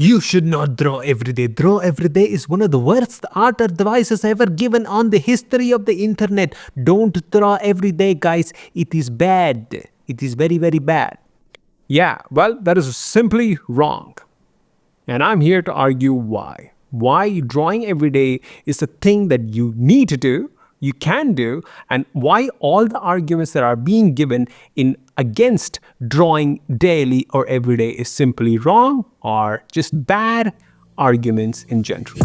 You should not draw every day. Draw every day is one of the worst art advices ever given on the history of the internet. Don't draw every day, guys. It is bad. It is very, very bad. Yeah, well, that is simply wrong. And I'm here to argue why. Why drawing every day is a thing that you need to do, you can do, and why all the arguments that are being given in against drawing daily or every day is simply wrong or just bad arguments in general.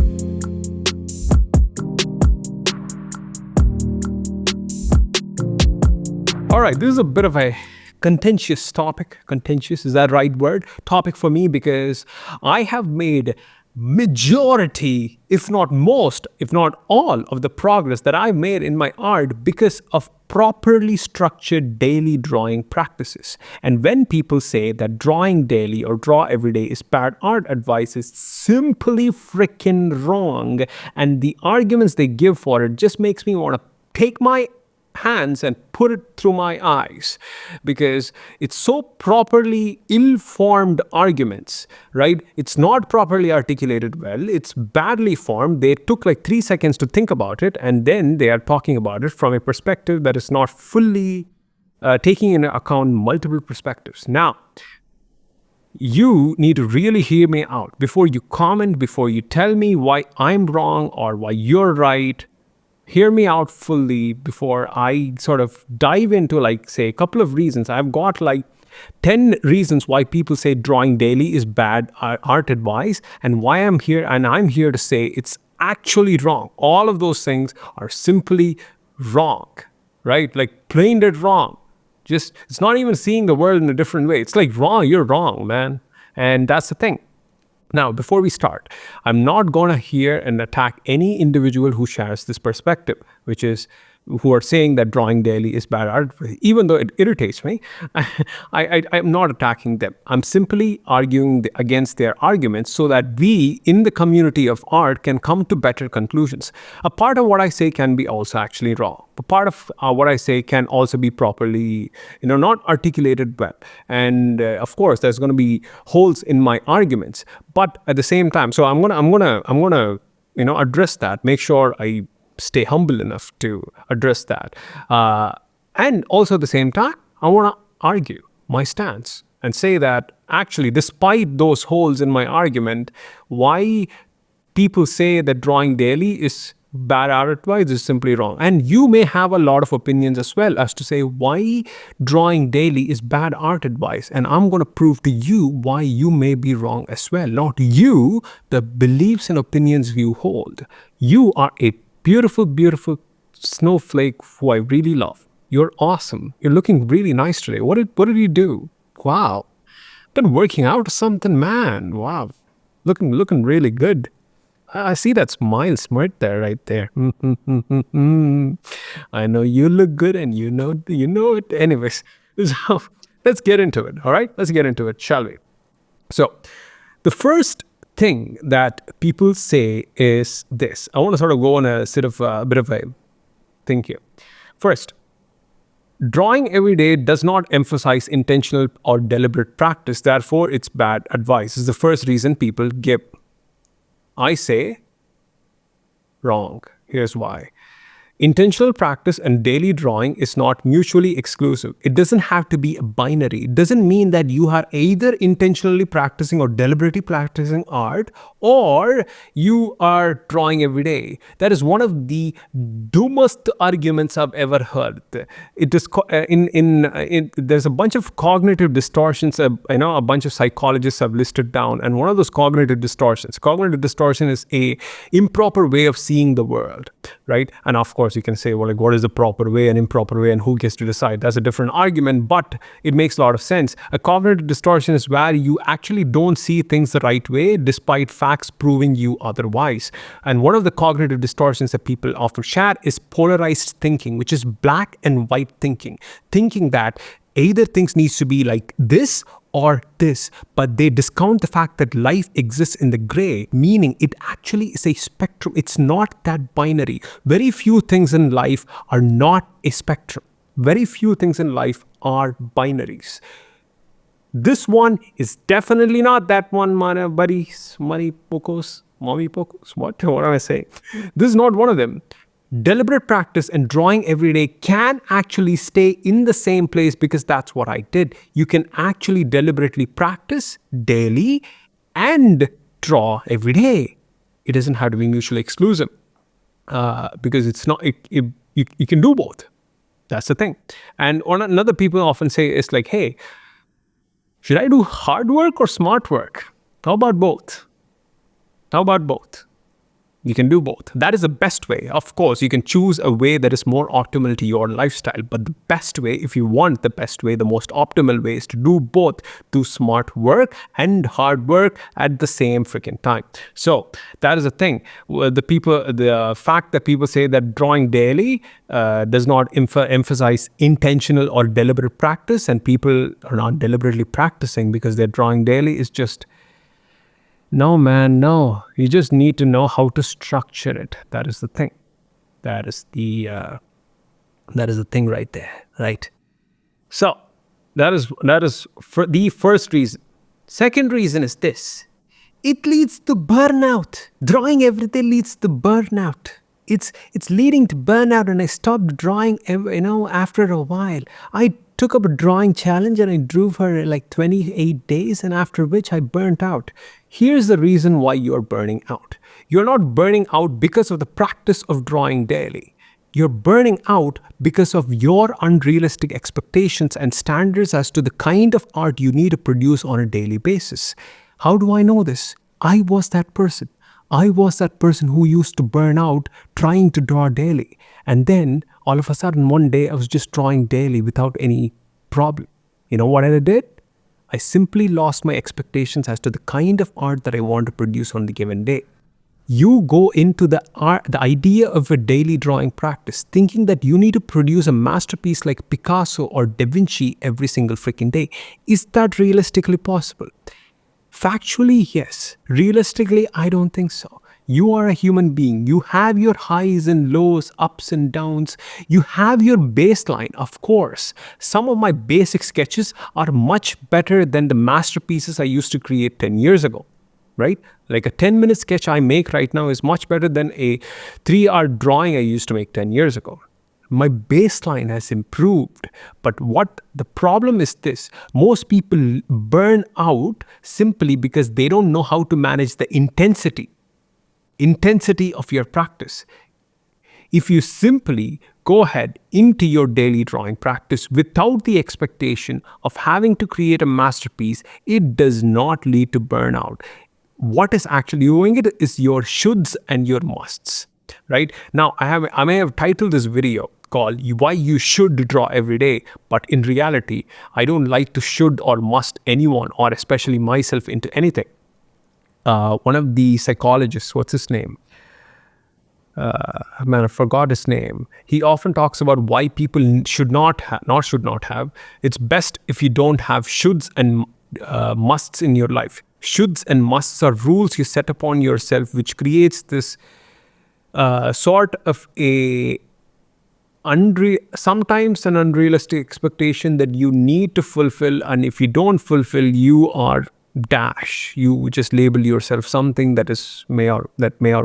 All right, this is a bit of a contentious topic. Contentious, is that right word? Topic for me, because I have made majority, if not most, if not all of the progress that I've made in my art because of properly structured daily drawing practices. And when people say that drawing daily or draw every day is bad art advice, is simply freaking wrong. And the arguments they give for it just makes me want to take my hands and put it through my eyes, because it's so properly ill-formed arguments, right? It's not properly articulated well. It's badly formed. They took like 3 seconds to think about it, and then they are talking about it from a perspective that is not fully taking into account multiple perspectives. Now, you need to really hear me out before you comment, before you tell me why I'm wrong or why you're right. Hear me out fully before I sort of dive into, like, say, a couple of reasons. I've got like 10 reasons why people say drawing daily is bad art advice, and why I'm here. And I'm here to say it's actually wrong. All of those things are simply wrong, right? Like plain dead wrong. Just, it's not even seeing the world in a different way. It's like wrong, you're wrong, man. And that's the thing. Now, before we start, I'm not going to hear and attack any individual who shares this perspective, which is who are saying that drawing daily is bad art, even though it irritates me. I'm not attacking them. I'm simply arguing against their arguments so that we in the community of art can come to better conclusions. A part of what I say can be also actually wrong. A part of what I say can also be properly, not articulated well. And of course, there's going to be holes in my arguments. But at the same time, so I'm gonna address that. Make sure I stay humble enough to address that. And also at the same time, I want to argue my stance and say that actually, despite those holes in my argument, why people say that drawing daily is bad art advice is simply wrong. And you may have a lot of opinions as well as to say why drawing daily is bad art advice. And I'm going to prove to you why you may be wrong as well. Not you, the beliefs and opinions you hold. You are a beautiful, beautiful snowflake who I really love. You're awesome. You're looking really nice today. What did you do? Wow. Been working out or something, man. Wow. Looking really good. I see that smile smirk there, right there. I know you look good, and you know it. Anyways, so let's get into it. All right, let's get into it, shall we? So, the first thing that people say is this. I want to sort of go on a bit of a thing here. First, drawing every day does not emphasize intentional or deliberate practice. Therefore, it's bad advice. This is the first reason people give. I say wrong. Here's why. Intentional practice and daily drawing is not mutually exclusive. It doesn't have to be a binary. It doesn't mean that you are either intentionally practicing or deliberately practicing art, or you are drawing every day. That is one of the dumbest arguments I've ever heard. It is there's a bunch of cognitive distortions. A bunch of psychologists have listed down, and one of those cognitive distortion is a improper way of seeing the world, right? And of course, you can say, well, like, what is the proper way and improper way, and who gets to decide? That's a different argument, but it makes a lot of sense. A cognitive distortion is where you actually don't see things the right way, despite facts proving you otherwise. And one of the cognitive distortions that people often share is polarized thinking, which is black and white thinking. Thinking that either things needs to be like this or this, but they discount the fact that life exists in the gray, meaning it actually is a spectrum. It's not that binary. Very few things in life are not a spectrum. Very few things in life are binaries. This one is definitely not that one, mana buddies, money pocos, mommy pocos. What am I saying? This is not one of them. Deliberate practice and drawing every day can actually stay in the same place because that's what I did. You can actually deliberately practice daily and draw every day. It doesn't have to be mutually exclusive because it's not. You can do both. That's the thing. And another people often say is like, hey, should I do hard work or smart work? How about both? How about both? You can do both. That is the best way. Of course, you can choose a way that is more optimal to your lifestyle. But the best way, if you want the best way, the most optimal way is to do both. Do smart work and hard work at the same freaking time. So that is the thing. The fact that people say that drawing daily does not emphasize intentional or deliberate practice, and people are not deliberately practicing because they're drawing daily, is just... No, man, no. You just need to know how to structure it. That is the thing. That is the thing right there, right? So that is for the first reason. Second reason is this: it leads to burnout. Drawing every day leads to burnout. It's leading to burnout, and I stopped drawing. After a while, I took up a drawing challenge and I drew for like 28 days, and after which I burnt out. Here's the reason why you're burning out. You're not burning out because of the practice of drawing daily. You're burning out because of your unrealistic expectations and standards as to the kind of art you need to produce on a daily basis. How do I know this? I was that person. I was that person who used to burn out trying to draw daily. And then all of a sudden one day I was just drawing daily without any problem. You know what I did? I simply lost my expectations as to the kind of art that I want to produce on the given day. You go into the idea of a daily drawing practice thinking that you need to produce a masterpiece like Picasso or Da Vinci every single freaking day. Is that realistically possible? Factually, yes. Realistically, I don't think so. You are a human being. You have your highs and lows, ups and downs. You have your baseline, of course. Some of my basic sketches are much better than the masterpieces I used to create 10 years ago, right? Like a 10-minute sketch I make right now is much better than a 3-hour drawing I used to make 10 years ago. My baseline has improved. But what the problem is this: most people burn out simply because they don't know how to manage the intensity of your practice. If you simply go ahead into your daily drawing practice without the expectation of having to create a masterpiece, it does not lead to burnout. What is actually doing it is your shoulds and your musts, right? Now, I may have titled this video called Why You Should Draw Every Day, but in reality, I don't like to should or must anyone, or especially myself, into anything. One of the psychologists, what's his name? I forgot his name. He often talks about why people should not have. It's best if you don't have shoulds and musts in your life. Shoulds and musts are rules you set upon yourself, which creates this sort of sometimes an unrealistic expectation that you need to fulfill, and if you don't fulfill, you are dash. You just label yourself something that may or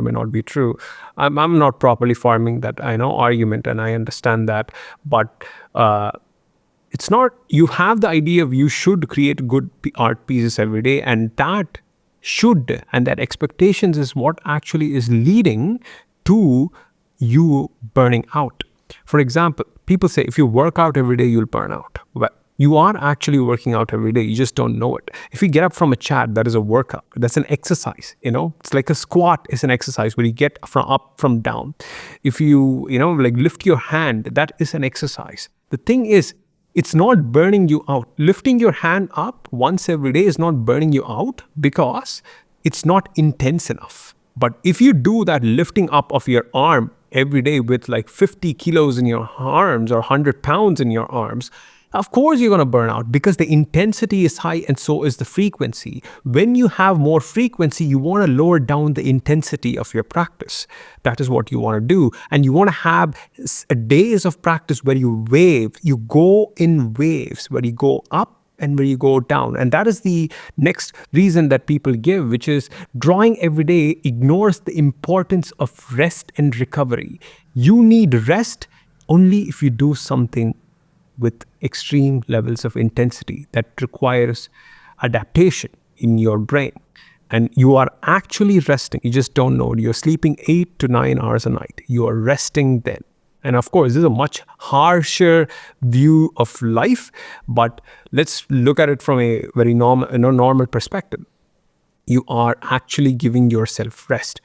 may not be true. I'm not properly forming that argument, and I understand that, but it's not. You have the idea of you should create good art pieces every day, and that should and that expectations is what actually is leading to you burning out. For example, people say if you work out every day, you'll burn out. Well, you are actually working out every day. You just don't know it. If you get up from a chat, that is a workout. That's an exercise. It's like a squat is an exercise where you get up from down. If you like lift your hand, that is an exercise. The thing is, it's not burning you out. Lifting your hand up once every day is not burning you out because it's not intense enough. But if you do that lifting up of your arm every day with like 50 kilos in your arms or 100 pounds in your arms, of course you're going to burn out because the intensity is high and so is the frequency. When you have more frequency, you want to lower down the intensity of your practice. That is what you want to do. And you want to have days of practice where you go in waves, where you go up and where you go down. And that is the next reason that people give, which is drawing every day ignores the importance of rest and recovery. You need rest only if you do something with extreme levels of intensity that requires adaptation in your brain. And you are actually resting. You just don't know. You're sleeping 8 to 9 hours a night. You are resting then. And of course, this is a much harsher view of life, but let's look at it from a very normal perspective. You are actually giving yourself rest.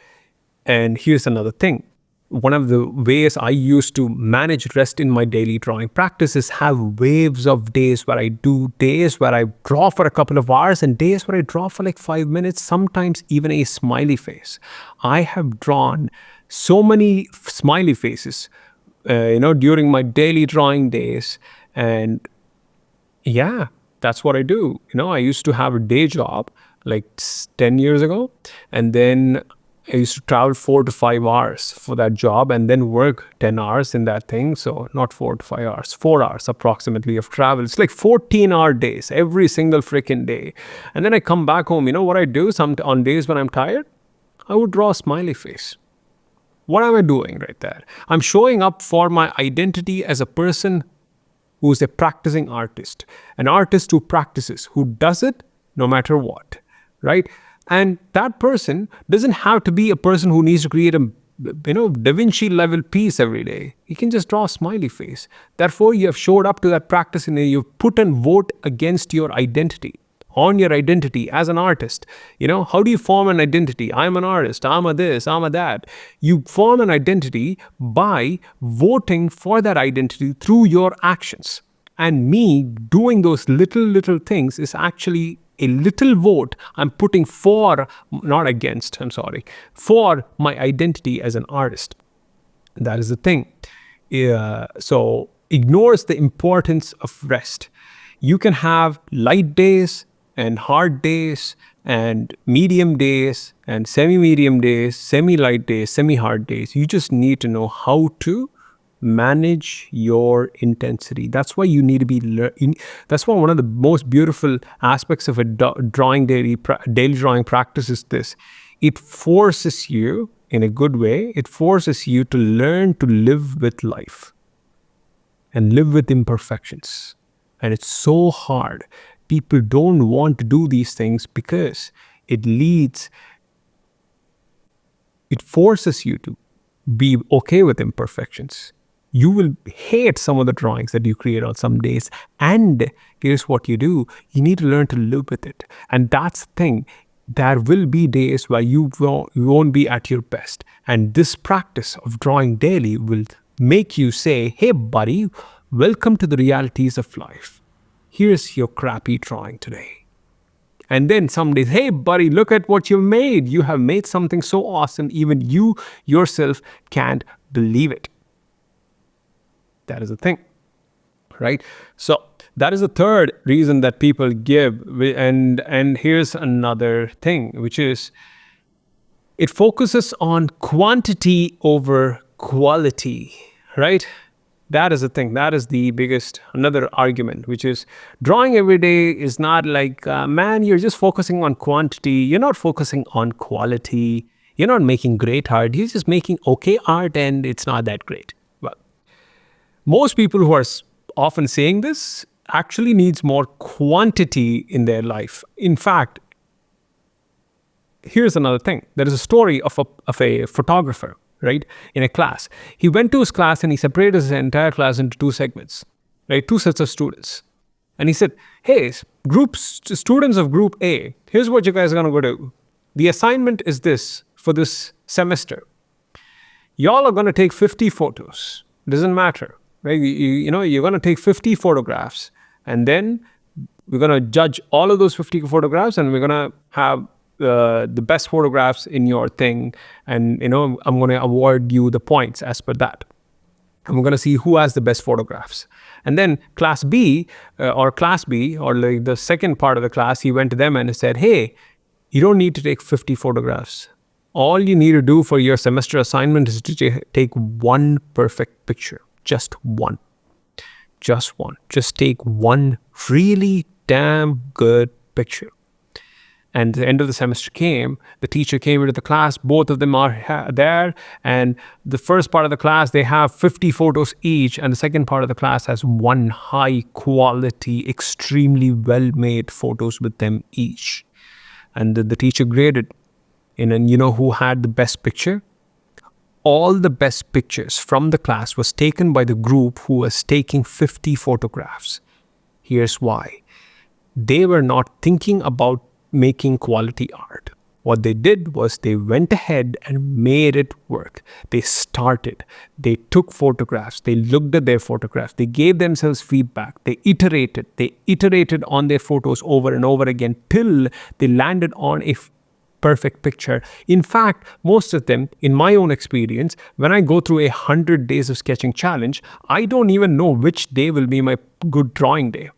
And here's another thing. One of the ways I used to manage rest in my daily drawing practice is have waves of days where I do days where I draw for a couple of hours and days where I draw for like 5 minutes, sometimes even a smiley face. I have drawn so many smiley faces, during my daily drawing days. And yeah, that's what I do. I used to have a day job like 10 years ago, and then I used to travel 4 to 5 hours for that job and then work 10 hours in that thing. So not 4 to 5 hours, 4 hours approximately of travel. It's like 14-hour days every single freaking day. And then I come back home. You know what I do on days when I'm tired? I would draw a smiley face. What am I doing right there? I'm showing up for my identity as a person who's a practicing artist, an artist who practices, who does it no matter what, right? And that person doesn't have to be a person who needs to create a Da Vinci level piece every day. He can just draw a smiley face. Therefore, you have showed up to that practice and you've put and vote against your identity, on your identity as an artist. How do you form an identity? I'm an artist, I'm a this, I'm a that. You form an identity by voting for that identity through your actions. And me doing those little things is actually a little vote I'm putting for, not against, for my identity as an artist. That is the thing. So ignores the importance of rest. You can have light days and hard days and medium days and semi-medium days, semi-light days, semi-hard days. You just need to know how to manage your intensity. That's why you need to be that's why one of the most beautiful aspects of a daily drawing practice is this. It forces you, in a good way, it forces you to learn to live with life and live with imperfections. And it's so hard. People don't want to do these things because it forces you to be okay with imperfections. You will hate some of the drawings that you create on some days. And here's what you do. You need to learn to live with it. And that's the thing. There will be days where you won't be at your best. And this practice of drawing daily will make you say, hey, buddy, welcome to the realities of life. Here's your crappy drawing today. And then some days, hey, buddy, look at what you made. You have made something so awesome. Even you yourself can't believe it. That is the thing, right? So that is the third reason that people give. And here's another thing, which is it focuses on quantity over quality, right? That is the thing. That is the biggest, another argument, which is drawing every day is not like, man, you're just focusing on quantity. You're not focusing on quality. You're not making great art. You're just making okay art and it's not that great. Most people who are often saying this actually needs more quantity in their life. In fact, here's another thing. There is a story of a photographer, right, in a class. He went to his class and he separated his entire class into 2 segments, right, 2 sets of students. And he said, hey, students of group A, here's what you guys are going to go do. The assignment is this for this semester. Y'all are going to take 50 photos. Doesn't matter. Right? You're going to take 50 photographs and then we're going to judge all of those 50 photographs and we're going to have the best photographs in your thing. And, I'm going to award you the points as per that. And we're going to see who has the best photographs. And then class B or like the second part of the class, he went to them and said, hey, you don't need to take 50 photographs. All you need to do for your semester assignment is to take one perfect picture. Just one. Just take one really damn good picture. And the end of the semester came, the teacher came into the class, both of them are there, and the first part of the class, they have 50 photos each, and the second part of the class has one high quality, extremely well-made photos with them each. And the teacher graded, and you know who had the best picture? All the best pictures from the class was taken by the group who was taking 50 photographs. Here's why. They were not thinking about making quality art. What they did was they went ahead and made it work. They started. They took photographs. They looked at their photographs. They gave themselves feedback. They iterated. They iterated on their photos over and over again till they landed on a perfect picture. In fact, most of them, in my own experience, when I go through 100 days of sketching challenge, I don't even know which day will be my good drawing day.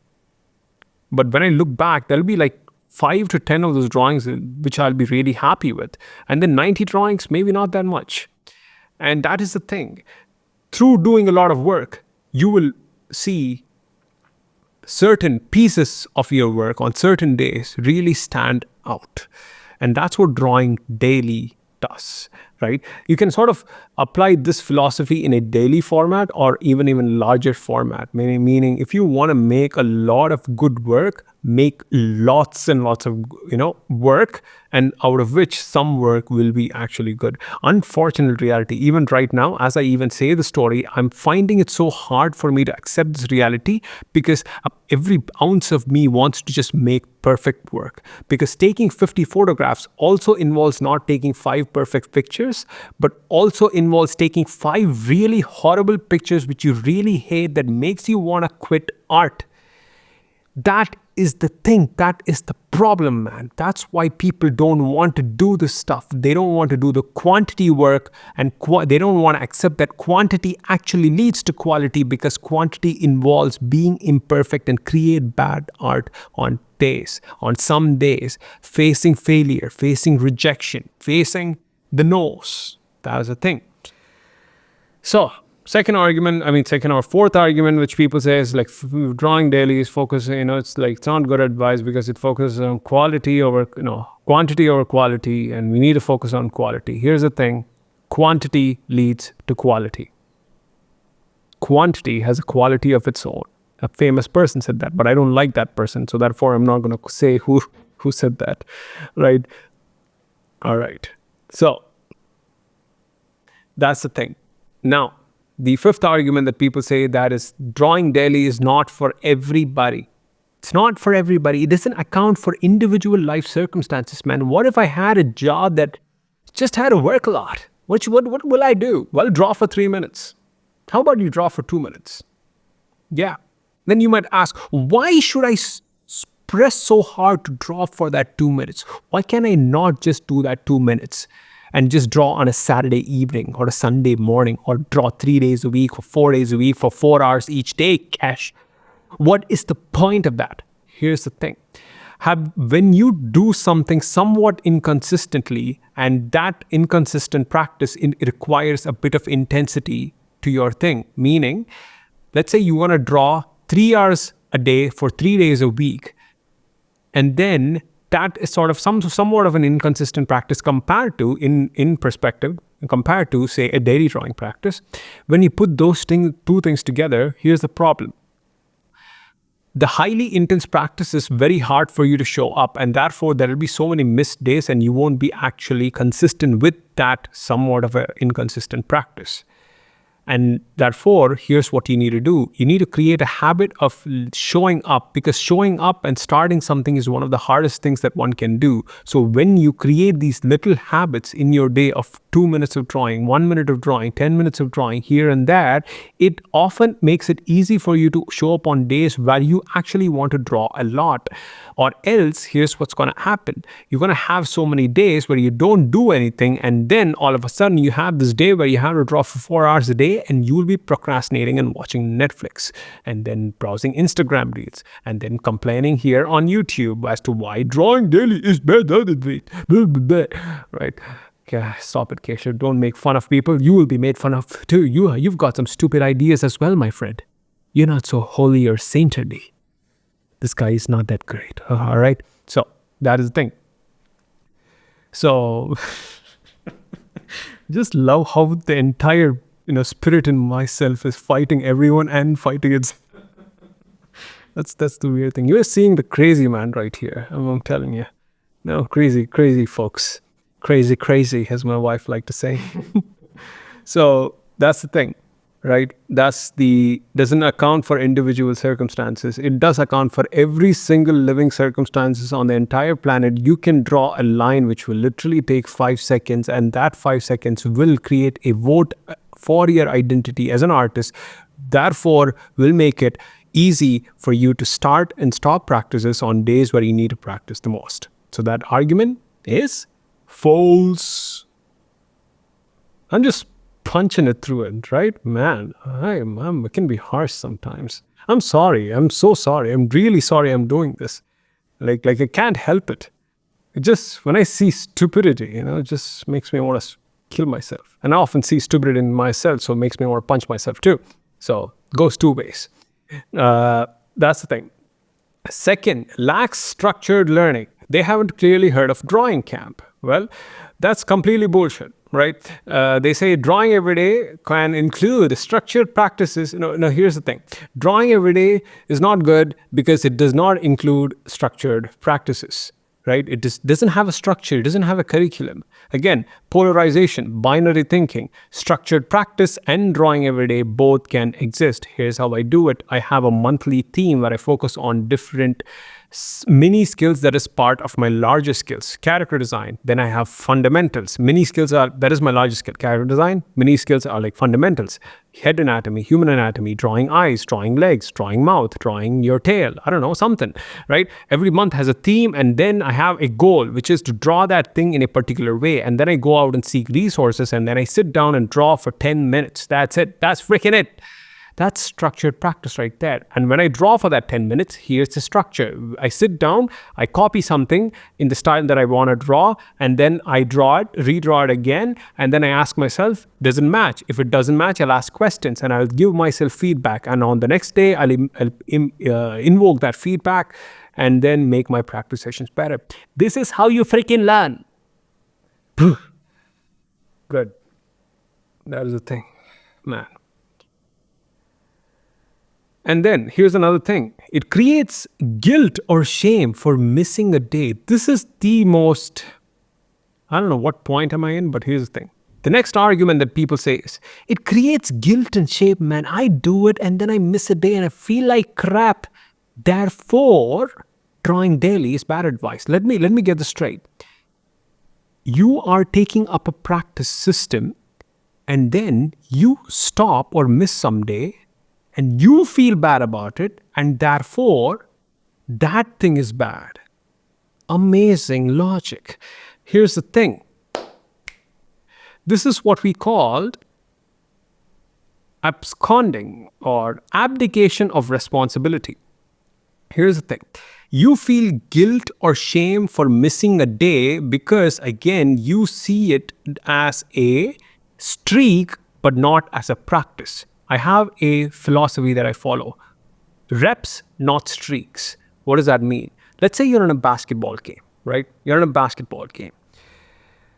But when I look back, there'll be like 5 to 10 of those drawings which I'll be really happy with. And then 90 drawings, maybe not that much. And that is the thing. Through doing a lot of work, you will see certain pieces of your work on certain days really stand out. And that's what drawing daily does, right? You can sort of apply this philosophy in a daily format or even larger format, meaning if you want to make a lot of good work, make lots and lots of work, and out of which some work will be actually good. Unfortunate reality, even right now, as I even say the story, I'm finding it so hard for me to accept this reality because every ounce of me wants to just make perfect work. Because taking 50 photographs also involves not taking 5 perfect pictures, but also involves taking 5 really horrible pictures which you really hate that makes you want to quit art. That is the thing. That is the problem, man. That's why people don't want to do this stuff. They don't want to do the quantity work, and they don't want to accept that quantity actually leads to quality, because quantity involves being imperfect and create bad art on some days, facing failure, facing rejection, facing the no's. That is the thing. So, second or fourth argument, which people say is like drawing daily is focus, it's like, it's not good advice because it focuses on quantity over quality, and we need to focus on quality. Here's the thing. Quantity leads to quality. Quantity has a quality of its own. A famous person said that, but I don't like that person, so therefore I'm not going to say who said that, right? All right. So, that's the thing. Now, the fifth argument that people say that is drawing daily is not for everybody. It's not for everybody. It doesn't account for individual life circumstances, man. What if I had a job that just had to work a lot? What will I do? Well, draw for 3 minutes. How about you draw for 2 minutes? Yeah. Then you might ask, why should I press so hard to draw for that 2 minutes? Why can't I not just do that 2 minutes and just draw on a Saturday evening or a Sunday morning, or draw 3 days a week or 4 days a week for 4 hours each day, cash? What is the point of that? Here's the thing. When you do something somewhat inconsistently, and that inconsistent practice it requires a bit of intensity to your thing, meaning, let's say you want to draw 3 hours a day for 3 days a week, and then that is sort of somewhat of an inconsistent practice compared to, in perspective, compared to, say, a daily drawing practice. When you put those two things together, here's the problem. The highly intense practice is very hard for you to show up, and therefore there will be so many missed days and you won't be actually consistent with that somewhat of an inconsistent practice. And therefore, here's what you need to do. You need to create a habit of showing up, because showing up and starting something is one of the hardest things that one can do. So when you create these little habits in your day of 2 minutes of drawing, 1 minute of drawing, 10 minutes of drawing here and there, it often makes it easy for you to show up on days where you actually want to draw a lot. Or else, here's what's going to happen. You're going to have so many days where you don't do anything, and then all of a sudden you have this day where you have to draw for 4 hours a day, and you will be procrastinating and watching Netflix, and then browsing Instagram reels, and then complaining here on YouTube as to why drawing daily is better than it. Right? Okay, stop it, Keshav. Don't make fun of people. You will be made fun of too. You've got some stupid ideas as well, my friend. You're not so holy or saintly. this guy is not that great. All right. So that is the thing. So just love how the entire spirit in myself is fighting everyone and fighting its. That's the weird thing. You're seeing the crazy man right here. I'm telling you. No, crazy folks. Crazy, as my wife liked to say. So that's the thing, right? Doesn't account for individual circumstances. It does account for every single living circumstances on the entire planet. You can draw a line which will literally take 5 seconds, and that 5 seconds will create a vote for your identity as an artist. Therefore, will make it easy for you to start and stop practices on days where you need to practice the most. So that argument is false. I'm just punching it through it, right? Man, I can be harsh sometimes. I'm sorry. I'm so sorry. I'm really sorry I'm doing this. Like I can't help it. It just, when I see stupidity, it just makes me want to kill myself. And I often see stupidity in myself, so it makes me want to punch myself too. So it goes two ways. That's the thing. Second, lacks structured learning. They haven't clearly heard of drawing camp. Well, that's completely bullshit, right? They say drawing every day can include structured practices. No, here's the thing. Drawing every day is not good because it does not include structured practices, right? It doesn't have a structure. It doesn't have a curriculum. Again, polarization, binary thinking, structured practice and drawing every day both can exist. Here's how I do it. I have a monthly theme where I focus on different mini skills that is part of my larger skills. Character design. Then I have fundamentals. Mini skills that is my largest skill. Character design. Mini skills are like fundamentals. Head anatomy, human anatomy, drawing eyes, drawing legs, drawing mouth, drawing your tail. I don't know, something, right? Every month has a theme, and then I have a goal, which is to draw that thing in a particular way. And then I go out and seek resources, and then I sit down and draw for 10 minutes. That's it. That's freaking it. That's structured practice right there. And when I draw for that 10 minutes, here's the structure. I sit down, I copy something in the style that I want to draw, and then I draw it, redraw it again, and then I ask myself, does it match? If it doesn't match, I'll ask questions and I'll give myself feedback. And on the next day, I'll invoke that feedback and then make my practice sessions better. This is how you freaking learn. Good. That is the thing, man. And then here's another thing. It creates guilt or shame for missing a day. This is the most, I don't know what point am I in, but here's the thing. The next argument that people say is, it creates guilt and shame, man. I do it and then I miss a day and I feel like crap. Therefore, drawing daily is bad advice. Let me get this straight. You are taking up a practice system and then you stop or miss some day, and you feel bad about it, and therefore, that thing is bad. Amazing logic. Here's the thing. This is what we called absconding or abdication of responsibility. Here's the thing. You feel guilt or shame for missing a day because, again, you see it as a streak, but not as a practice. I have a philosophy that I follow. Reps, not streaks. What does that mean? Let's say you're in a basketball game, right? You're in a basketball game.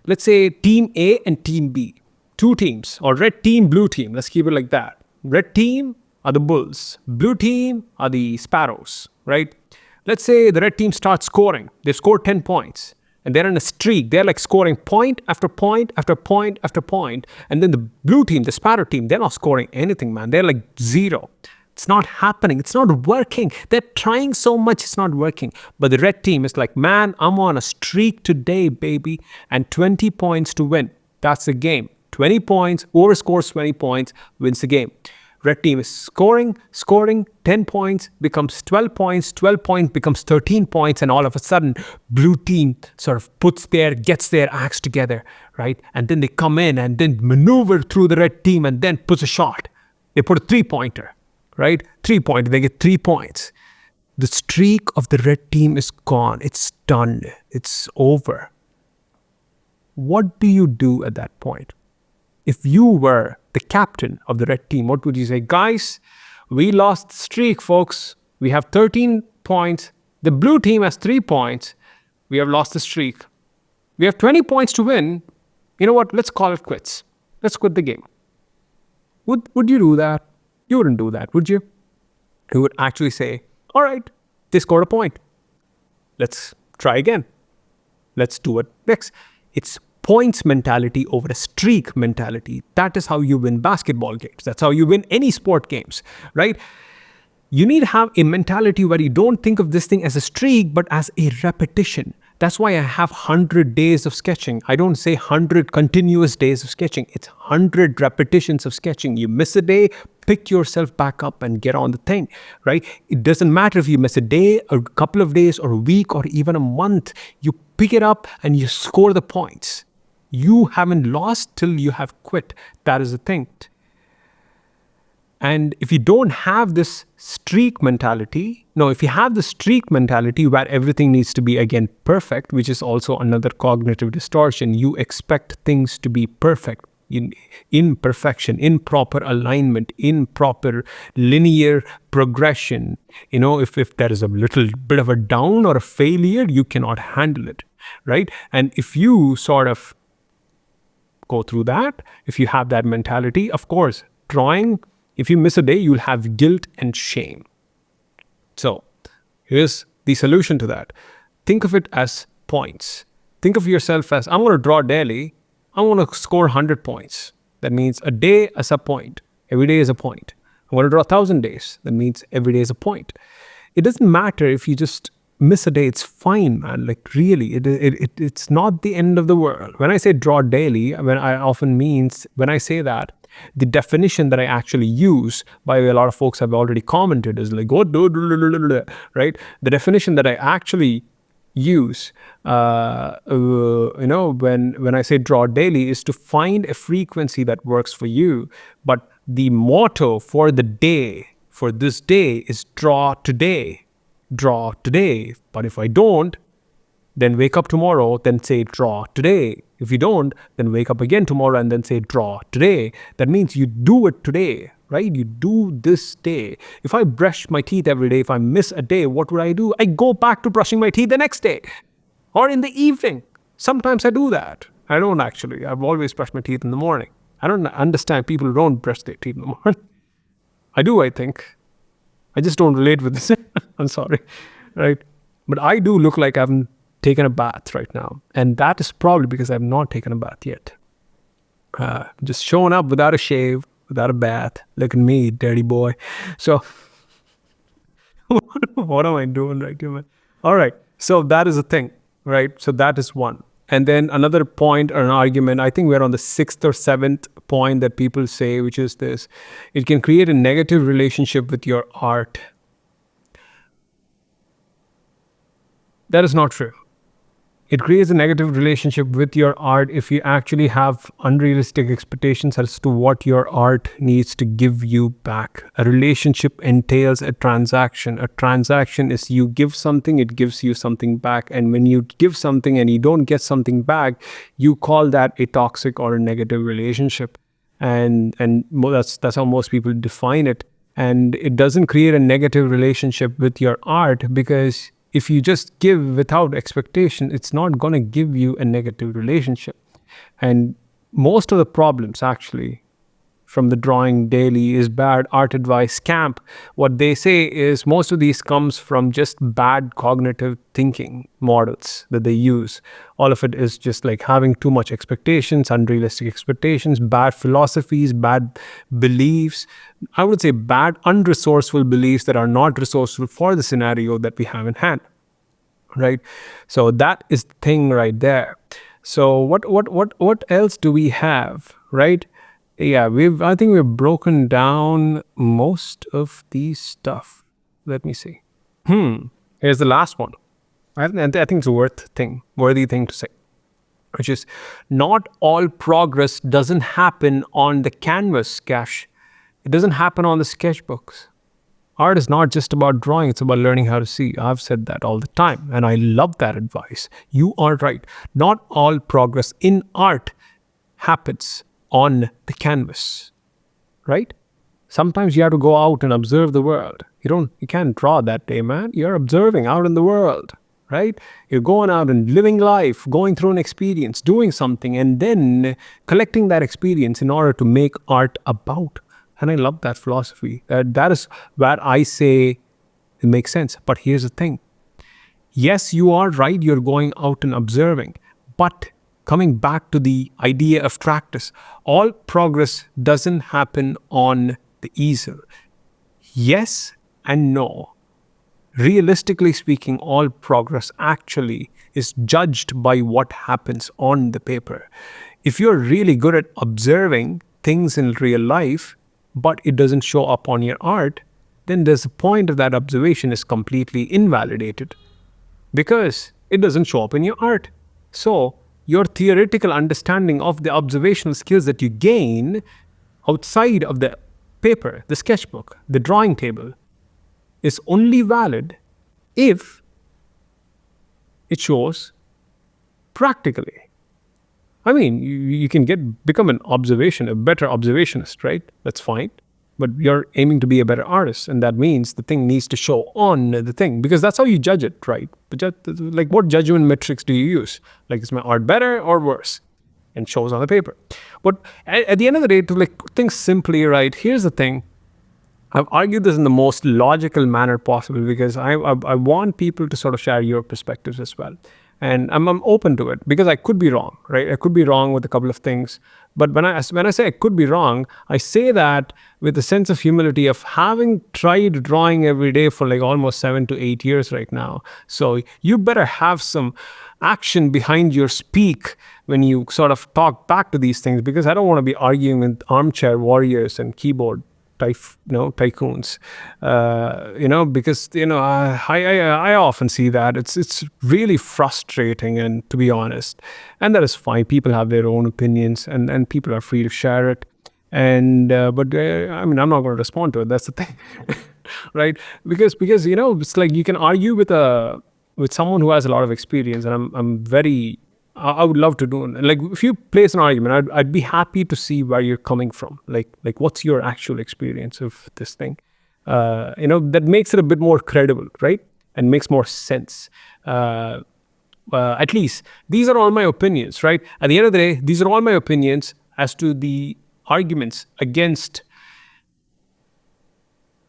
Let's say team A and team B. Two teams, or red team, blue team. Let's keep it like that. Red team are the Bulls. Blue team are the Sparrows, right? Let's say the red team starts scoring. They scored 10 points. And they're in a streak. They're like scoring point after point after point after point. And then the blue team, the Sparrow team, they're not scoring anything, man. They're like zero. It's not happening. It's not working. They're trying so much. It's not working. But the red team is like, man, I'm on a streak today, baby. And 20 points to win. That's the game. 20 points, whoever scores 20 points wins the game. Red team is scoring, 10 points becomes 12 points, 12 points becomes 13 points, and all of a sudden, blue team sort of gets their acts together, right? And then they come in and then maneuver through the red team and then puts a shot. They put a 3-pointer, right? 3-pointer, they get 3 points. The streak of the red team is gone. It's done. It's over. What do you do at that point? If you were the captain of the red team, what would you say? Guys, we lost the streak, folks. We have 13 points. The blue team has 3 points. We have lost the streak. We have 20 points to win. You know what? Let's call it quits. Let's quit the game. Would you do that? You wouldn't do that, would you? You would actually say, all right, they scored a point. Let's try again. Let's do it next. It's points mentality over a streak mentality. That is how you win basketball games. That's how you win any sport games, right? You need to have a mentality where you don't think of this thing as a streak, but as a repetition. That's why I have 100 days of sketching. I don't say 100 continuous days of sketching. It's 100 repetitions of sketching. You miss a day, pick yourself back up and get on the thing, right? It doesn't matter if you miss a day, a couple of days, or a week, or even a month. You pick it up and you score the points. You haven't lost till you have quit. That is the thing. And if you don't have this streak mentality, if you have the streak mentality where everything needs to be again perfect, which is also another cognitive distortion, you expect things to be perfect, in perfection, in proper alignment, in proper linear progression. If there is a little bit of a down or a failure, you cannot handle it, right? And if you sort of go through that, if you have that mentality, of course, drawing, if you miss a day, you'll have guilt and shame. So here's the solution to that. Think of it as points. Think of yourself as, I'm going to draw daily. I want to score 100 points. That means a day as a point. Every day is a point. I want to draw 1,000 days. That means every day is a point. It doesn't matter if you just miss a day. It's fine, man. Like really, it's not the end of the world. When I say draw daily, when I say that, the definition that I actually use, by the way, a lot of folks have already commented, is like, what, right? The definition that I actually use, when I say draw daily, is to find a frequency that works for you. But the motto for the day, for this day, is draw today. Draw today. But if I don't, then wake up tomorrow, then say draw today. If you don't, then wake up again tomorrow and then say draw today. That means you do it today, right? You do this day. If I brush my teeth every day, if I miss a day, what would I do? I go back to brushing my teeth the next day or in the evening. Sometimes I do that. I don't actually. I've always brushed my teeth in the morning. I don't understand people who don't brush their teeth in the morning. I do, I think. I just don't relate with this. I'm sorry, right? But I do look like I haven't taken a bath right now. And that is probably because I've not taken a bath yet. Just showing up without a shave, without a bath. Look at me, dirty boy. So, what am I doing right here, man? All right. So that is a thing, right? So that is one. And then another point or an argument, I think we're on the 6th or 7th point that people say, which is this: it can create a negative relationship with your art. That is not true. It creates a negative relationship with your art if you actually have unrealistic expectations as to what your art needs to give you back. A relationship entails a transaction. A transaction is you give something, it gives you something back. And when you give something and you don't get something back, you call that a toxic or a negative relationship. And that's how most people define it. And it doesn't create a negative relationship with your art, because if you just give without expectation, it's not going to give you a negative relationship. And most of the problems actually from the drawing daily is bad art advice camp. What they say is most of these comes from just bad cognitive thinking models that they use. All of it is just like having too much expectations, unrealistic expectations, bad philosophies, bad beliefs. I would say bad, unresourceful beliefs that are not resourceful for the scenario that we have in hand, right? So that is the thing right there. So what else do we have, right? Yeah, I think we've broken down most of these stuff. Let me see. Here's the last one. I think it's a worthy thing to say, which is not all progress doesn't happen on the canvas, Cash. It doesn't happen on the sketchbooks. Art is not just about drawing, it's about learning how to see. I've said that all the time, and I love that advice. You are right. Not all progress in art happens on the canvas, right? Sometimes you have to go out and observe the world. You can't draw that day, man. You're observing out in the world, right? You're going out and living life, going through an experience, doing something, and then collecting that experience in order to make art about. And I love that philosophy. That is where I say it makes sense. But here's the thing. Yes, you are right. You're going out and observing. But coming back to the idea of practice, all progress doesn't happen on the easel. Yes and no. Realistically speaking, all progress actually is judged by what happens on the paper. If you're really good at observing things in real life, but it doesn't show up on your art, then there's a point of that observation is completely invalidated because it doesn't show up in your art. So, your theoretical understanding of the observational skills that you gain outside of the paper, the sketchbook, the drawing table, is only valid if it shows practically. I mean, you can become a better observationist, right? That's fine. But you're aiming to be a better artist, and that means the thing needs to show on the thing, because that's how you judge it, right? But like, what judgment metrics do you use? Like, is my art better or worse? And shows on the paper. But at the end of the day, to like think simply, right? Here's the thing. I've argued this in the most logical manner possible because I want people to sort of share your perspectives as well. And I'm open to it because I could be wrong, right? I could be wrong with a couple of things. But when I say I could be wrong, I say that with a sense of humility of having tried drawing every day for like almost 7 to 8 years right now. So you better have some action behind your speak when you sort of talk back to these things, because I don't want to be arguing with armchair warriors and keyboard tycoons, because I often see that it's really frustrating, and to be honest, and that is fine. People have their own opinions, and people are free to share it. And but I mean, I'm not going to respond to it. That's the thing, right? Because it's like you can argue with someone who has a lot of experience, and I would love to do, like, if you place an argument, I'd be happy to see where you're coming from. Like what's your actual experience of this thing? That makes it a bit more credible, right? And makes more sense. At least these are all my opinions, right? At the end of the day, these are all my opinions as to the arguments against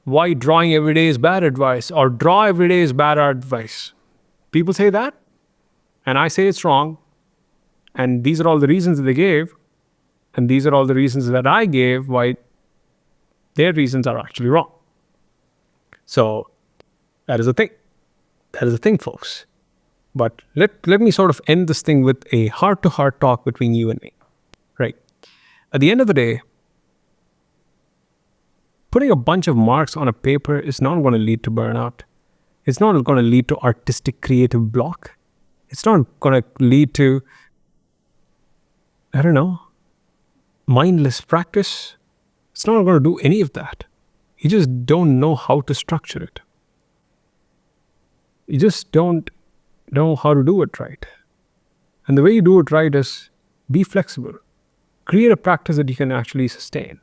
why drawing every day is bad advice, or draw every day is bad advice. People say that, and I say it's wrong. And these are all the reasons that they gave. And these are all the reasons that I gave why their reasons are actually wrong. So that is a thing. That is a thing, folks. But let me sort of end this thing with a heart-to-heart talk between you and me. Right? At the end of the day, putting a bunch of marks on a paper is not going to lead to burnout. It's not going to lead to artistic creative block. It's not going to lead to, I don't know, mindless practice. It's not going to do any of that. You just don't know how to structure it. You just don't know how to do it right. And the way you do it right is be flexible. Create a practice that you can actually sustain.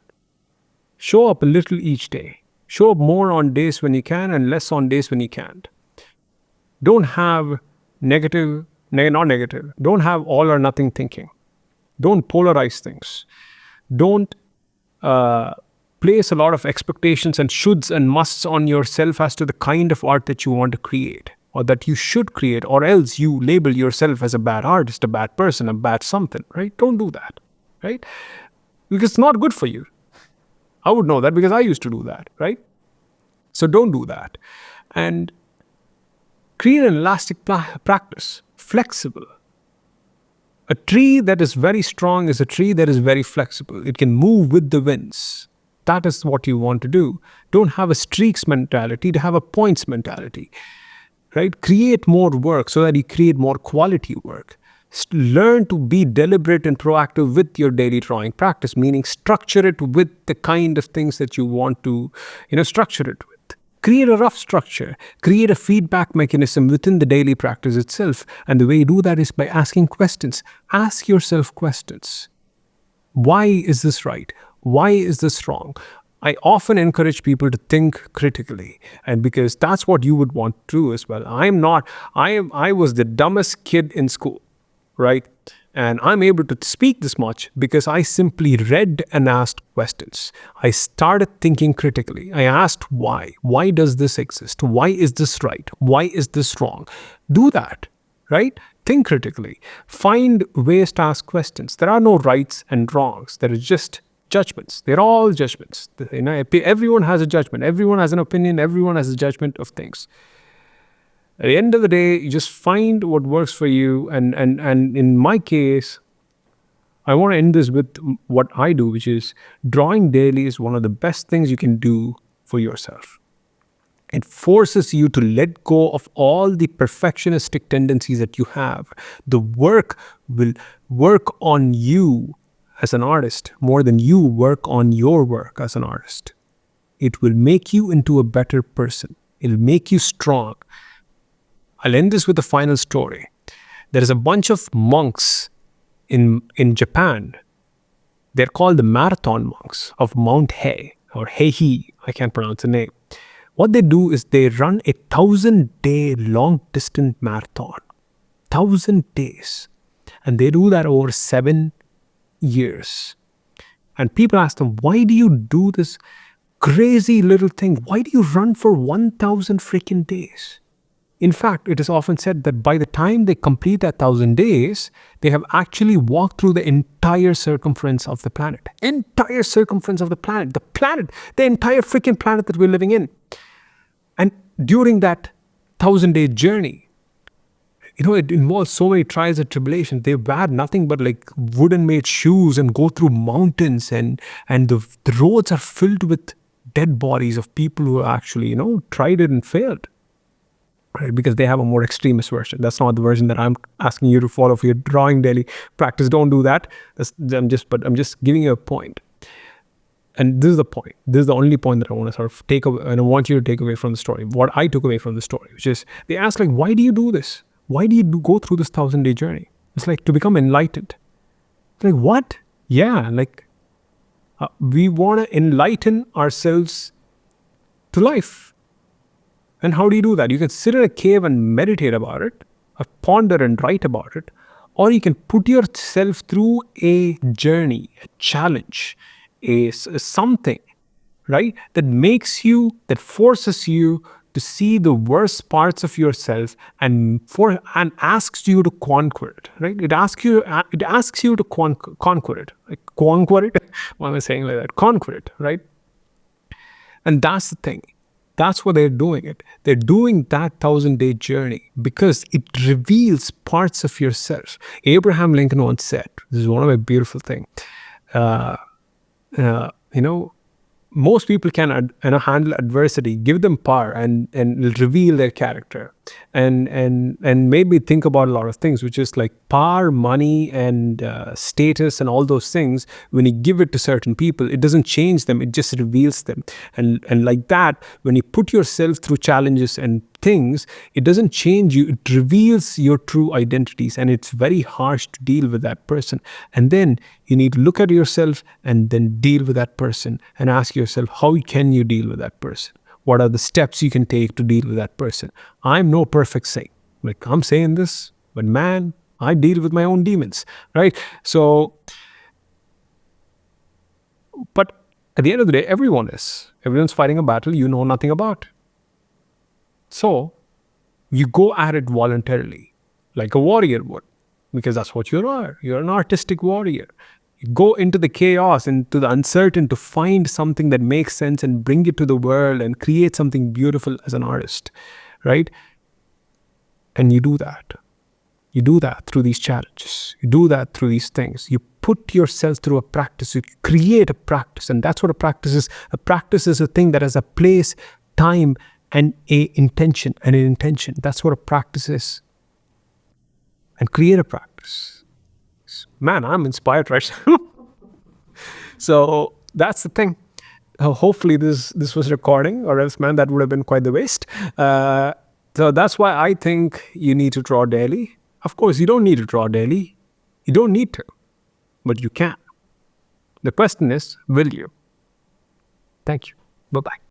Show up a little each day. Show up more on days when you can and less on days when you can't. Don't have don't have all or nothing thinking. Don't polarize things. Don't place a lot of expectations and shoulds and musts on yourself as to the kind of art that you want to create or that you should create, or else you label yourself as a bad artist, a bad person, a bad something, right? Don't do that, right? Because it's not good for you. I would know that because I used to do that, right? So don't do that. And create an elastic practice, flexible. A tree that is very strong is a tree that is very flexible. It can move with the winds. That is what you want to do. Don't have a streaks mentality, to have a points mentality, right? Create more work so that you create more quality work. Learn to be deliberate and proactive with your daily drawing practice, meaning structure it with the kind of things that you want to, structure it with. Create a rough structure. Create a feedback mechanism within the daily practice itself. And the way you do that is by asking questions. Ask yourself questions. Why is this right? Why is this wrong? I often encourage people to think critically, and because that's what you would want to do as well. I'm not. I was the dumbest kid in school, right? And I'm able to speak this much because I simply read and asked questions. I started thinking critically. I asked why. Why does this exist? Why is this right? Why is this wrong? Do that, right? Think critically. Find ways to ask questions. There are no rights and wrongs. There are just judgments. They're all judgments. Everyone has a judgment. Everyone has an opinion. Everyone has a judgment of things. At the end of the day, you just find what works for you. And in my case, I want to end this with what I do, which is drawing daily is one of the best things you can do for yourself. It forces you to let go of all the perfectionistic tendencies that you have. The work will work on you as an artist more than you work on your work as an artist. It will make you into a better person. It'll make you strong. I'll end this with a final story. There is a bunch of monks in Japan. They're called the marathon monks of Mount Hei or Heihi. I can't pronounce the name. What they do is they run a 1,000-day long-distance marathon. 1,000 days. And they do that over 7 years. And people ask them, why do you do this crazy little thing? Why do you run for 1,000 freaking days? In fact, it is often said that by the time they complete that 1,000 days, they have actually walked through the entire circumference of the planet. Entire circumference of the planet. The entire freaking planet that we're living in. And during that 1,000-day journey, it involves so many trials and tribulations. They wear nothing but like wooden made shoes and go through mountains, and the roads are filled with dead bodies of people who actually, tried it and failed. Right? Because they have a more extremist version. That's not the version that I'm asking you to follow for your drawing daily practice. Don't do that. I'm just giving you a point. And this is the point. This is the only point that I want to sort of take away, and I want you to take away from the story. What I took away from the story, which is they ask like, why do you do this? Why do you go through this 1,000-day journey? It's like to become enlightened. It's like, what? Yeah, we want to enlighten ourselves to life. And how do you do that? You can sit in a cave and meditate about it, or ponder and write about it, or you can put yourself through a journey, a challenge, something, right? That forces you to see the worst parts of yourself and asks you to conquer it, right? It asks you to conquer it. Like, conquer it? Why am I saying like that? Conquer it, right? And that's the thing. That's what they're doing it. They're doing that 1,000-day journey because it reveals parts of yourself. Abraham Lincoln once said, this is one of my beautiful things, most people can handle adversity, give them power and reveal their character and maybe think about a lot of things, which is like power, money and status and all those things. When you give it to certain people, it doesn't change them, it just reveals them. And like that, when you put yourself through challenges and things, it doesn't change you, it reveals your true identities, and it's very harsh to deal with that person. And then you need to look at yourself and then deal with that person and ask yourself, how can you deal with that person? What are the steps you can take to deal with that person? I'm no perfect saint. Like, I'm saying this, but man, I deal with my own demons, right? So, but at the end of the day, everyone's fighting a battle you know nothing about. So, you go at it voluntarily, like a warrior would, because that's what you are. You're an artistic warrior. You go into the chaos, into the uncertain to find something that makes sense and bring it to the world and create something beautiful as an artist, right? And you do that. You do that through these challenges. You do that through these things. You put yourself through a practice. You create a practice, and that's what a practice is. A practice is a thing that has a place, time, and an intention. That's what a practice is. And create a practice. Man, I'm inspired right now. So that's the thing. Hopefully this was recording, or else, man, that would have been quite the waste. So that's why I think you need to draw daily. Of course, you don't need to draw daily. You don't need to, but you can. The question is, will you? Thank you. Bye bye.